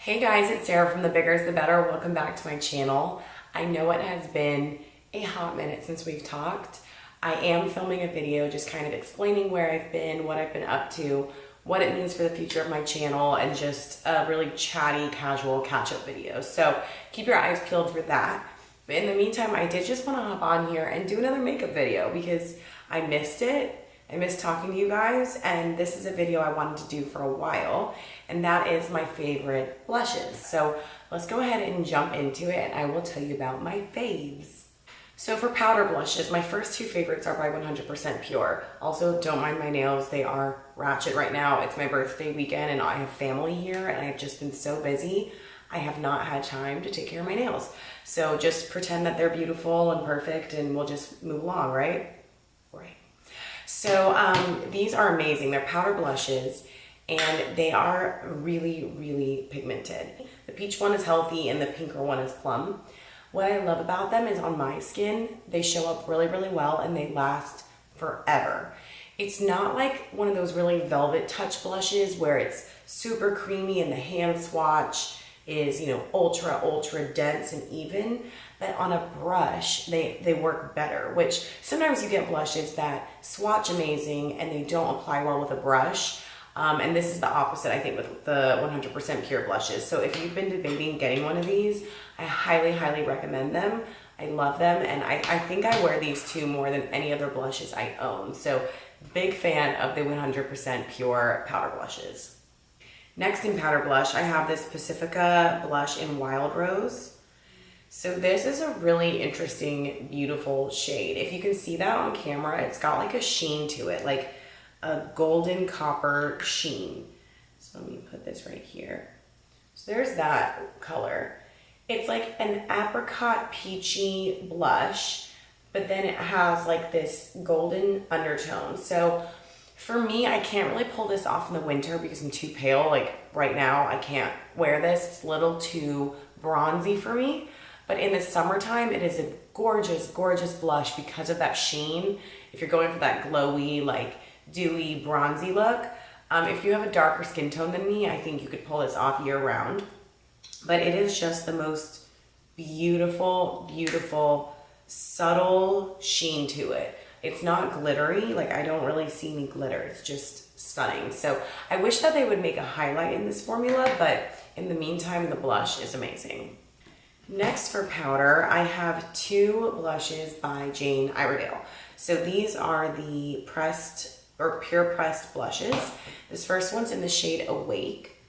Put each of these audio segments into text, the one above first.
Hey guys, it's Sarah from The Bigger is the Better. Welcome back to my channel. I know it has been a hot minute since we've talked. I am filming a video just kind of explaining where I've been, what I've been up to, what it means for the future of my channel, and just a really chatty, casual catch-up video. So keep your eyes peeled for that. But in the meantime, I did just want to hop on here and do another makeup video because I missed it. I missed talking to you guys, and this is a video I wanted to do for a while, and that is my favorite blushes. So let's go ahead and jump into it, and I will tell you about my faves. So for powder blushes, my first two favorites are by 100% Pure. Also, don't mind my nails, they are ratchet right now. It's my birthday weekend, and I have family here, and I've just been so busy. I have not had time to take care of my nails. So just pretend that they're beautiful and perfect, and we'll just move along, right? Right. So these are amazing. They're powder blushes and they are really, really pigmented. The peach one is healthy and the pinker one is plum. What I love about them is on my skin, they show up really, really well and they last forever. It's not like one of those really velvet touch blushes where it's super creamy and the hand swatch is, you know, ultra dense and even, but on a brush, they work better, which sometimes you get blushes that swatch amazing and they don't apply well with a brush. And this is the opposite, I think, with the 100% Pure blushes. So if you've been debating getting one of these, I highly, highly recommend them. I love them, and I think I wear these two more than any other blushes I own. So big fan of the 100% Pure powder blushes. Next in powder blush, I have this Pacifica blush in Wildrose. So this is a really interesting, beautiful shade. If you can see that on camera, it's got like a sheen to it, like a golden copper sheen. So let me put this right here. So there's that color. It's like an apricot peachy blush, but then it has like this golden undertone. So for me, I can't really pull this off in the winter because I'm too pale. Like right now, I can't wear this. It's a little too bronzy for me. But in the summertime, it is a gorgeous, gorgeous blush because of that sheen. If you're going for that glowy, like dewy, bronzy look. If you have a darker skin tone than me, I think you could pull this off year round. But it is just the most beautiful, beautiful, subtle sheen to it. It's not glittery, like I don't really see any glitter. It's just stunning. So I wish that they would make a highlight in this formula, but in the meantime, the blush is amazing. Next for powder, I have two blushes by Iredale. So these are the pressed or pure pressed blushes. This first one's in the shade Awake,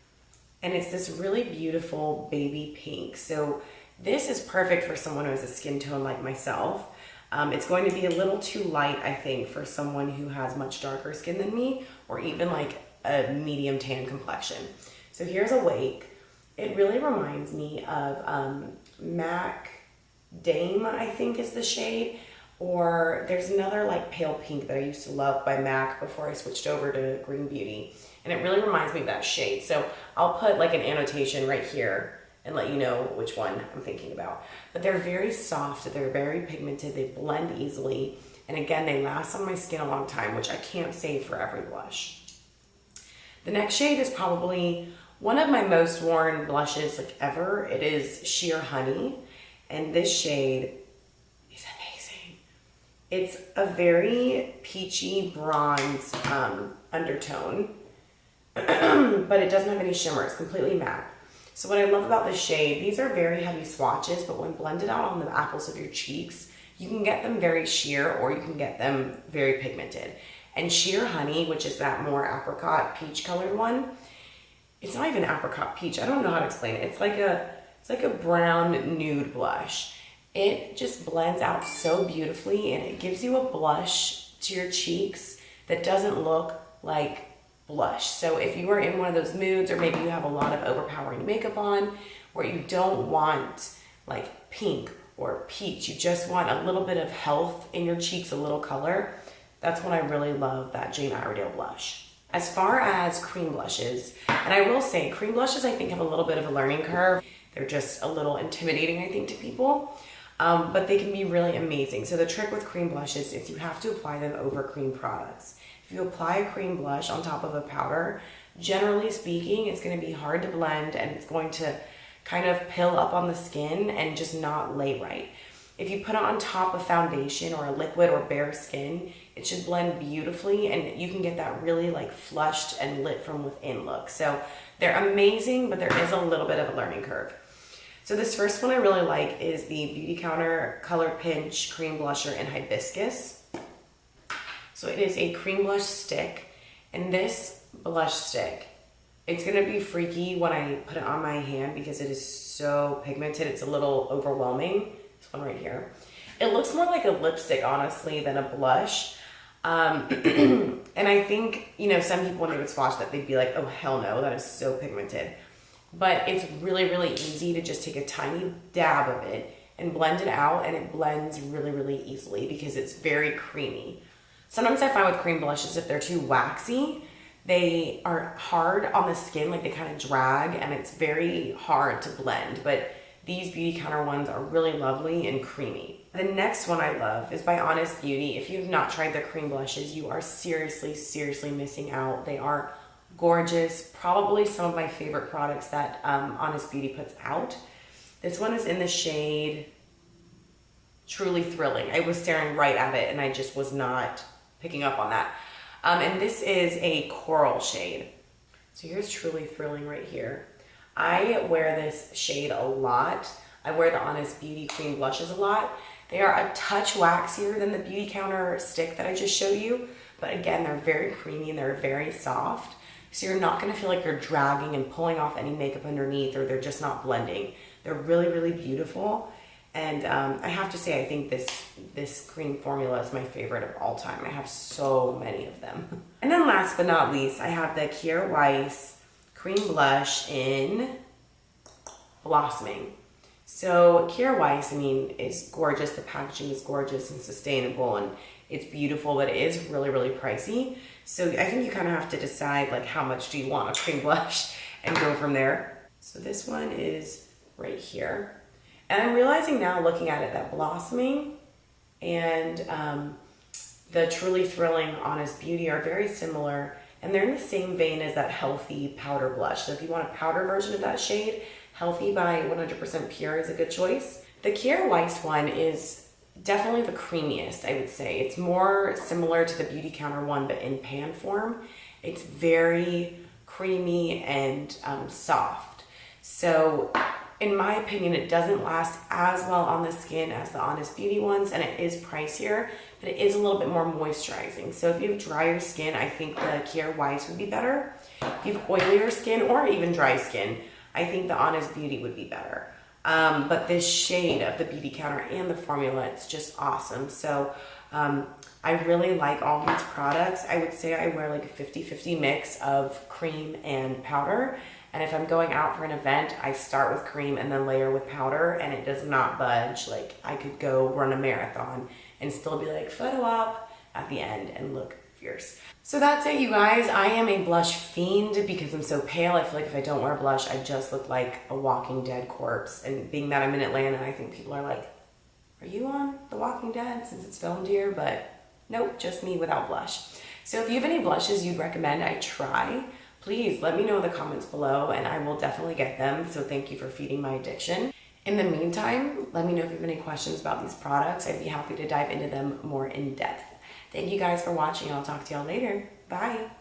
and it's this really beautiful baby pink. So this is perfect for someone who has a skin tone like myself. It's going to be a little too light, I think, for someone who has much darker skin than me, or even like a medium tan complexion. So here's Awake. It really reminds me of Mac Dame, I think is the shade, or there's another like pale pink that I used to love by MAC before I switched over to Green Beauty, and it really reminds me of that shade. So I'll put like an annotation right here and let you know which one I'm thinking about. But they're very soft, they're very pigmented, they blend easily, and again, they last on my skin a long time, which I can't say for every blush. The next shade is probably one of my most worn blushes like ever. It is Sheer Honey, and this shade is amazing. It's a very peachy bronze undertone, but it doesn't have any shimmer, it's completely matte. So what I love about this shade, these are very heavy swatches, but when blended out on the apples of your cheeks, you can get them very sheer or you can get them very pigmented. And Sheer Honey, which is that more apricot peach colored one, it's not even apricot peach. I don't know how to explain it. It's like a brown nude blush. It just blends out so beautifully and it gives you a blush to your cheeks that doesn't look like blush. So if you are in one of those moods, or maybe you have a lot of overpowering makeup on, where you don't want like pink or peach, you just want a little bit of health in your cheeks, a little color, that's when I really love that Iredale blush. As far as cream blushes, and I will say cream blushes I think have a little bit of a learning curve. They're just a little intimidating, I think, to people, but they can be really amazing. So the trick with cream blushes is you have to apply them over cream products. If you apply a cream blush on top of a powder, generally speaking, it's going to be hard to blend and it's going to kind of pill up on the skin and just not lay right. If you put it on top of foundation or a liquid or bare skin, it should blend beautifully and you can get that really like flushed and lit from within look. So they're amazing, but there is a little bit of a learning curve. So this first one I really like is the Beauty Counter Color Pinch Cream Blusher in Hibiscus. So it is a cream blush stick, and this blush stick, it's gonna be freaky when I put it on my hand because it is so pigmented. It's a little overwhelming. This one right here. It looks more like a lipstick, honestly, than a blush. And I think, you know, some people when they would swatch that, they'd be like, oh, hell no, that is so pigmented. But it's really, really easy to just take a tiny dab of it and blend it out, and it blends really, really easily because it's very creamy. Sometimes I find with cream blushes, if they're too waxy, they are hard on the skin, like they kind of drag, and it's very hard to blend. But these Beauty Counter ones are really lovely and creamy. The next one I love is by Honest Beauty. If you've not tried their cream blushes, you are seriously, seriously missing out. They are gorgeous. Probably some of my favorite products that Honest Beauty puts out. This one is in the shade Truly Thrilling. I was staring right at it and I just was not picking up on that. And this is a coral shade. So here's Truly Thrilling right here. I wear this shade a lot. I wear the Honest Beauty cream blushes a lot. They are a touch waxier than the Beauty Counter stick that I just showed you. But again, they're very creamy and they're very soft. So you're not gonna feel like you're dragging and pulling off any makeup underneath, or they're just not blending. They're really, really beautiful. And I have to say, I think this cream formula is my favorite of all time. I have so many of them. And then last but not least, I have the Kjaer Weis cream blush in Blossoming. So Kjaer Weis, I mean, is gorgeous. The packaging is gorgeous and sustainable, and it's beautiful, but it is really, really pricey. So I think you kind of have to decide like how much do you want a cream blush and go from there. So this one is right here. And I'm realizing now looking at it that Blossoming and the Truly Thrilling Honest Beauty are very similar, and they're in the same vein as that Healthy powder blush. So if you want a powder version of that shade, Healthy by 100% Pure is a good choice. The Kjaer Weis one is definitely the creamiest, I would say. It's more similar to the Beauty Counter one, but in pan form. It's very creamy and soft. So in my opinion, it doesn't last as well on the skin as the Honest Beauty ones, and it is pricier, but it is a little bit more moisturizing. So if you have drier skin, I think the Kjaer Weis would be better. If you have oilier skin or even dry skin, I think the Honest Beauty would be better. But this shade of the Beauty Counter and the formula, it's just awesome. So I really like all these products. I would say I wear like a 50-50 mix of cream and powder. And if I'm going out for an event, I start with cream and then layer with powder, and it does not budge. Like I could go run a marathon and still be like photo op at the end and look fierce. So that's it, you guys. I am a blush fiend because I'm so pale. I feel like if I don't wear blush, I just look like a Walking Dead corpse. And being that I'm in Atlanta, I think people are like, are you on The Walking Dead since it's filmed here? But nope, just me without blush. So if you have any blushes you'd recommend I try, please let me know in the comments below and I will definitely get them. So thank you for feeding my addiction. In the meantime, let me know if you have any questions about these products. I'd be happy to dive into them more in depth. Thank you guys for watching. I'll talk to y'all later. Bye.